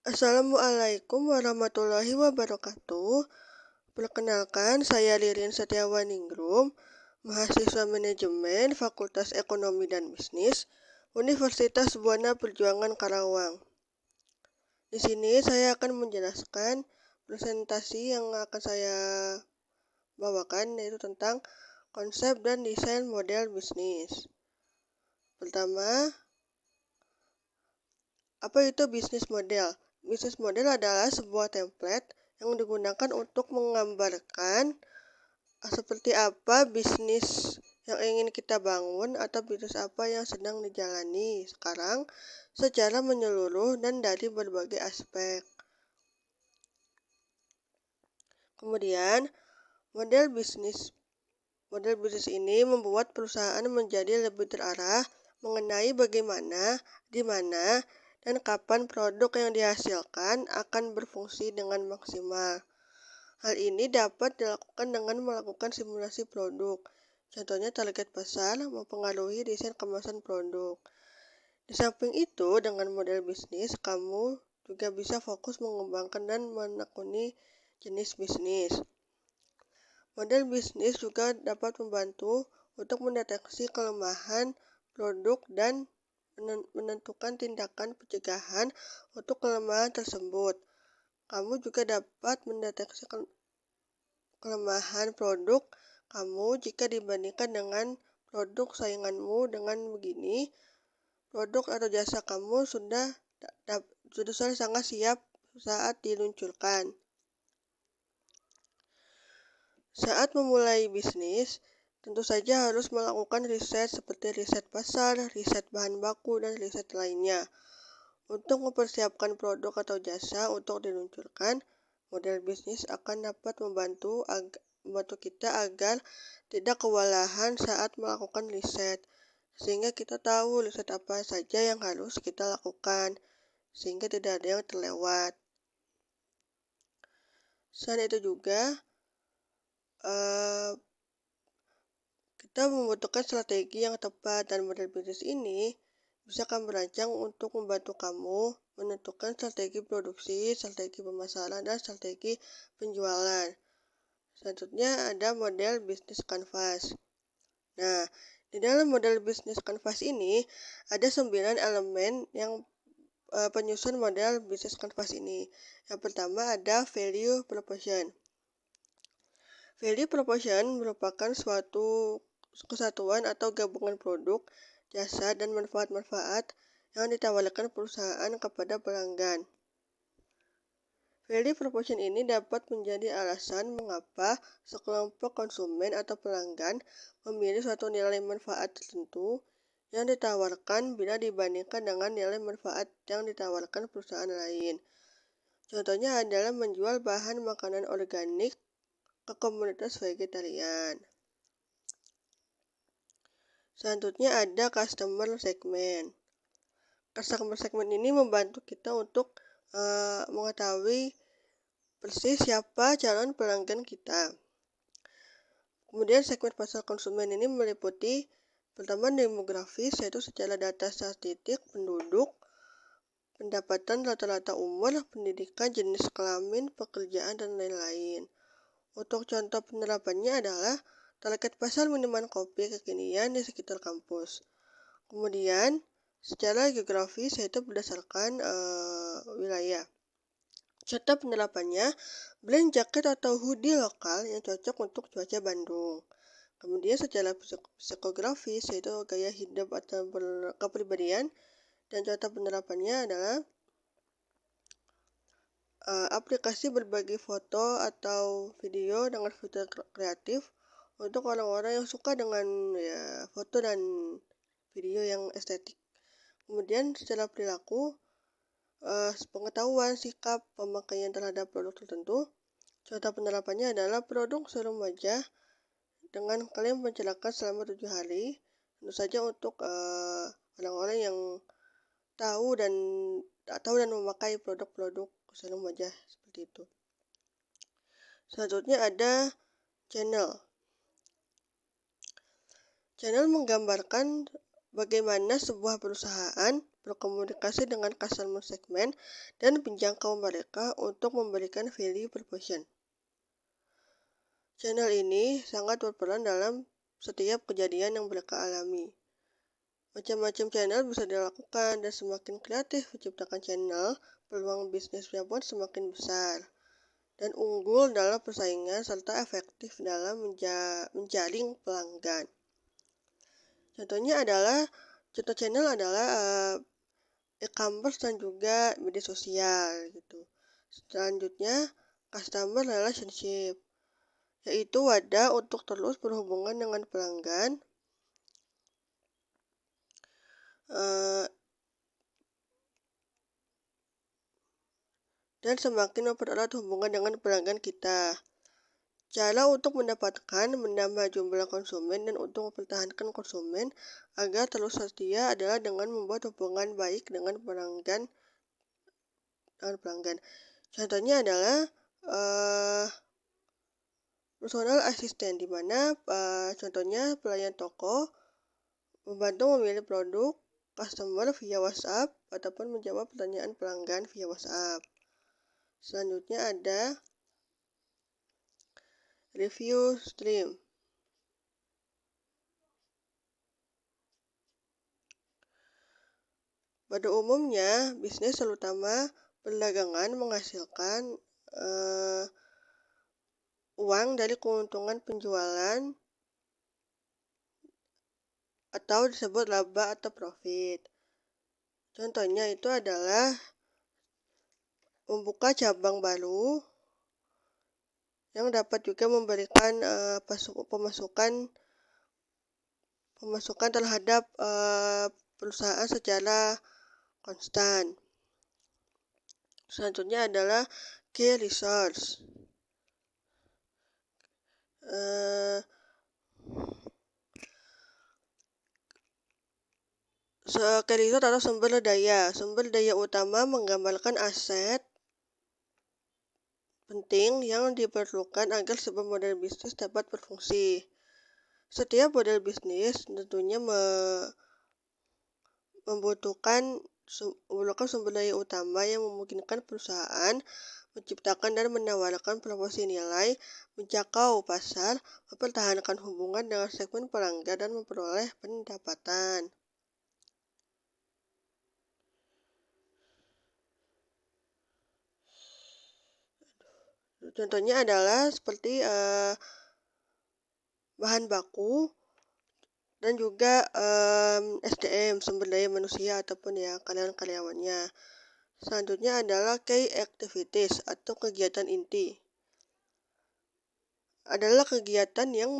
Assalamualaikum warahmatullahi wabarakatuh. Perkenalkan, saya Ririn Setiawaningrum, mahasiswa manajemen Fakultas Ekonomi dan Bisnis, Universitas Buana Perjuangan Karawang. Di sini saya akan menjelaskan presentasi yang akan saya bawakan, yaitu tentang konsep dan desain model bisnis. Pertama, apa itu bisnis model? Bisnis model adalah sebuah template yang digunakan untuk menggambarkan seperti apa bisnis yang ingin kita bangun atau bisnis apa yang sedang dijalani sekarang secara menyeluruh dan dari berbagai aspek. Kemudian, model bisnis ini membuat perusahaan menjadi lebih terarah mengenai bagaimana, di mana, dan kapan produk yang dihasilkan akan berfungsi dengan maksimal. Hal ini dapat dilakukan dengan melakukan simulasi produk. Contohnya target pasar mempengaruhi desain kemasan produk. Di samping itu, dengan model bisnis, kamu juga bisa fokus mengembangkan dan menekuni jenis bisnis. Model bisnis juga dapat membantu untuk mendeteksi kelemahan produk dan menentukan tindakan pencegahan untuk kelemahan tersebut. Kamu juga dapat mendeteksi kelemahan produk kamu jika dibandingkan dengan produk sainganmu. Dengan begini, produk atau jasa kamu sudah sangat siap saat diluncurkan. Saat memulai bisnis, tentu saja harus melakukan riset seperti riset pasar, riset bahan baku, dan riset lainnya. Untuk mempersiapkan produk atau jasa untuk diluncurkan, model bisnis akan dapat membantu kita agar tidak kewalahan saat melakukan riset, sehingga kita tahu riset apa saja yang harus kita lakukan, sehingga tidak ada yang terlewat. Selain itu juga, kita membutuhkan strategi yang tepat, dan model bisnis ini bisa kami rancang untuk membantu kamu menentukan strategi produksi, strategi pemasaran, dan strategi penjualan. Selanjutnya ada model bisnis kanvas. Nah, di dalam model bisnis kanvas ini ada 9 elemen yang penyusun model bisnis kanvas ini. Yang pertama ada value proposition. Value proposition merupakan suatu kesatuan atau gabungan produk, jasa, dan manfaat-manfaat yang ditawarkan perusahaan kepada pelanggan. Value proposition ini dapat menjadi alasan mengapa sekelompok konsumen atau pelanggan memilih suatu nilai manfaat tertentu yang ditawarkan bila dibandingkan dengan nilai manfaat yang ditawarkan perusahaan lain. Contohnya adalah menjual bahan makanan organik ke komunitas vegetarian. Selanjutnya ada customer segment. Customer segment ini membantu kita untuk mengetahui persis siapa calon pelanggan kita. Kemudian segmen pasar konsumen ini meliputi pertama demografis, yaitu secara data statistik penduduk, pendapatan rata-rata umur, pendidikan, jenis kelamin, pekerjaan, dan lain-lain. Untuk contoh penerapannya adalah target pasar minuman kopi kekinian di sekitar kampus. Kemudian secara geografis, yaitu berdasarkan wilayah. Contoh penerapannya, blend jaket atau hoodie lokal yang cocok untuk cuaca Bandung. Kemudian secara psikografis, yaitu gaya hidup atau kepribadian, dan contoh penerapannya adalah aplikasi berbagi foto atau video dengan fitur kreatif untuk orang-orang yang suka dengan foto dan video yang estetik. Kemudian secara perilaku, pengetahuan sikap pemakaian terhadap produk tertentu. Contoh penerapannya adalah produk serum wajah dengan klaim pencerahkan selama 7 hari. Tentu saja untuk orang-orang yang tahu dan memakai produk-produk serum wajah seperti itu. Selanjutnya ada channel. Channel menggambarkan bagaimana sebuah perusahaan berkomunikasi dengan customer segment dan menjangkau mereka untuk memberikan value proposition. Channel ini sangat berperan dalam setiap kejadian yang mereka alami. Macam-macam channel bisa dilakukan dan semakin kreatif menciptakan channel, peluang bisnisnya pun semakin besar dan unggul dalam persaingan serta efektif dalam menjaring pelanggan. Contoh channel adalah e-commerce dan juga media sosial gitu. Selanjutnya, customer relationship, yaitu wadah untuk terus berhubungan dengan pelanggan dan semakin mempererat hubungan dengan pelanggan kita. Cara untuk menambah jumlah konsumen dan untuk mempertahankan konsumen agar terus setia adalah dengan membuat hubungan baik dengan pelanggan. Contohnya adalah personal assistant, di mana contohnya pelayan toko membantu memilih produk customer via WhatsApp ataupun menjawab pertanyaan pelanggan via WhatsApp. Selanjutnya ada review stream. Pada umumnya, bisnis terutama perdagangan menghasilkan uang dari keuntungan penjualan atau disebut laba atau profit. Contohnya itu adalah membuka cabang baru yang dapat juga memberikan pemasukan terhadap perusahaan secara konstan. Selanjutnya adalah key resource. Key resource atau sumber daya. Sumber daya utama menggambarkan aset penting yang diperlukan agar sebuah model bisnis dapat berfungsi. Setiap model bisnis tentunya membutuhkan sumber daya utama yang memungkinkan perusahaan menciptakan dan menawarkan promosi nilai, menjangkau pasar, mempertahankan hubungan dengan segmen pelanggan, dan memperoleh pendapatan. Contohnya adalah seperti bahan baku dan juga SDM, sumber daya manusia ataupun ya karyawan-karyawannya. Selanjutnya adalah key activities atau kegiatan inti. Adalah kegiatan yang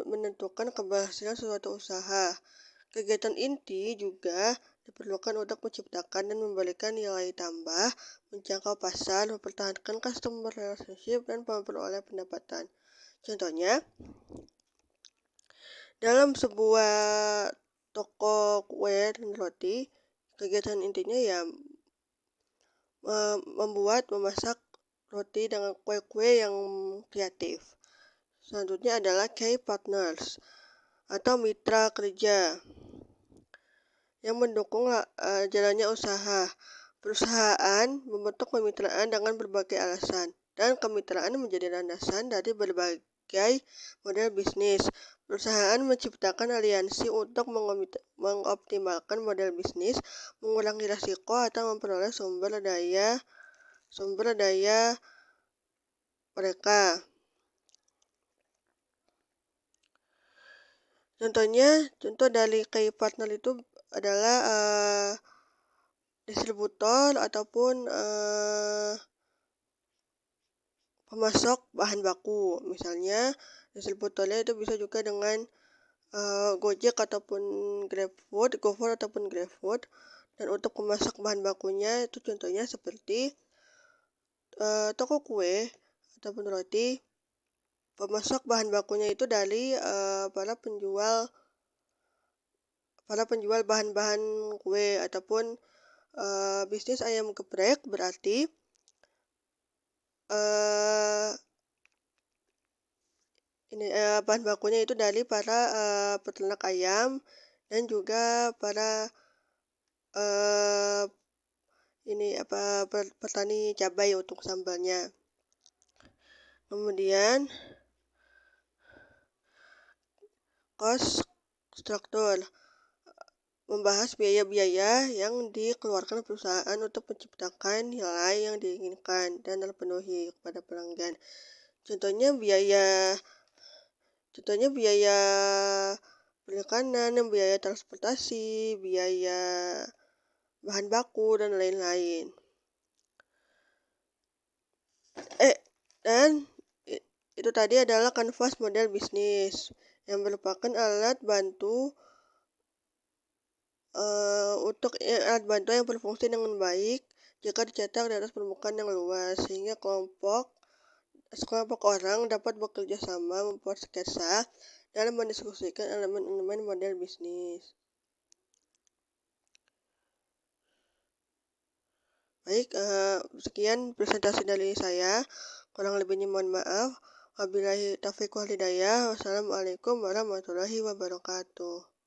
menentukan keberhasilan suatu usaha. Kegiatan inti juga diperlukan untuk menciptakan dan memberikan nilai tambah, menjangkau pasar, mempertahankan customer relationship, dan memperoleh pendapatan. Contohnya, dalam sebuah toko kue dan roti, kegiatan intinya ya memasak roti dengan kue-kue yang kreatif. Selanjutnya adalah key partners atau mitra kerja yang mendukung jalannya usaha. Perusahaan membentuk kemitraan dengan berbagai alasan, dan kemitraan menjadi landasan dari berbagai model bisnis. Perusahaan menciptakan aliansi untuk mengoptimalkan model bisnis, mengurangi risiko, atau memperoleh sumber daya mereka. Contoh dari key partner itu adalah distributor ataupun pemasok bahan baku. Misalnya distributornya itu bisa juga dengan Gojek ataupun GoFood ataupun GrabFood. Dan untuk pemasok bahan bakunya itu contohnya seperti toko kue ataupun roti. Pemasok bahan bakunya itu dari para penjual bahan-bahan kue ataupun bisnis ayam geprek, berarti bahan bakunya itu dari para peternak ayam dan juga para petani cabai untuk sambalnya. Kemudian cost struktur membahas biaya-biaya yang dikeluarkan perusahaan untuk menciptakan nilai yang diinginkan dan terpenuhi kepada pelanggan. Contohnya biaya perikanan, biaya transportasi, biaya bahan baku, dan lain-lain. Dan itu tadi adalah kanvas model bisnis yang merupakan alat bantu yang berfungsi dengan baik jika dicetak di atas permukaan yang luas, sehingga sekelompok orang dapat bekerja sama membuat sketsa dan mendiskusikan elemen-elemen model bisnis. Baik, sekian presentasi dari saya. Kurang lebihnya mohon maaf. Wabillahi taufiq wal hidayah. Wassalamualaikum warahmatullahi wabarakatuh.